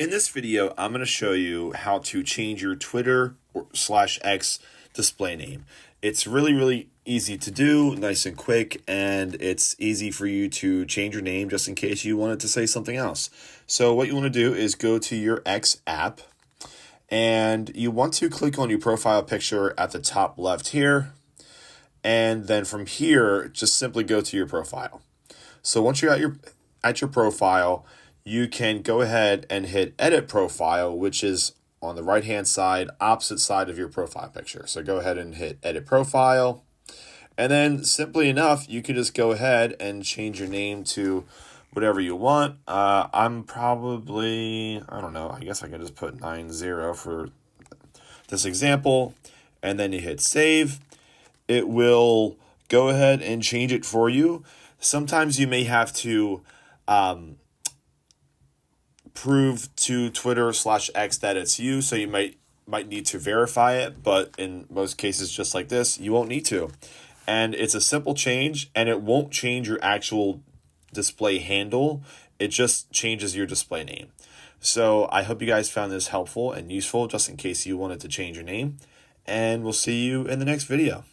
In this video, I'm going to show you how to change your Twitter/X display name. It's really easy to do, nice and quick, and it's easy for you to change your name just in case you wanted to say something else. So what you want to do is go to your X app, and you want to click on your profile picture at the top left here, and then from here, just simply go to your profile. So once you're at your profile, you can go ahead and hit edit profile, which is on the right hand side, opposite side of your profile picture. So go ahead and hit edit profile. And then simply enough, you can just go ahead and change your name to whatever you want. I'm probably, I don't know, I guess I can just put 90 for this example. And then you hit save. It will go ahead and change it for you. Sometimes you may have to prove to Twitter/X that it's you, so you might need to verify it, but in most cases just like this, you won't need to. And it's a simple change, and it won't change your actual display handle. It just changes your display name. So I hope you guys found this helpful and useful just in case you wanted to change your name, and we'll see you in the next video.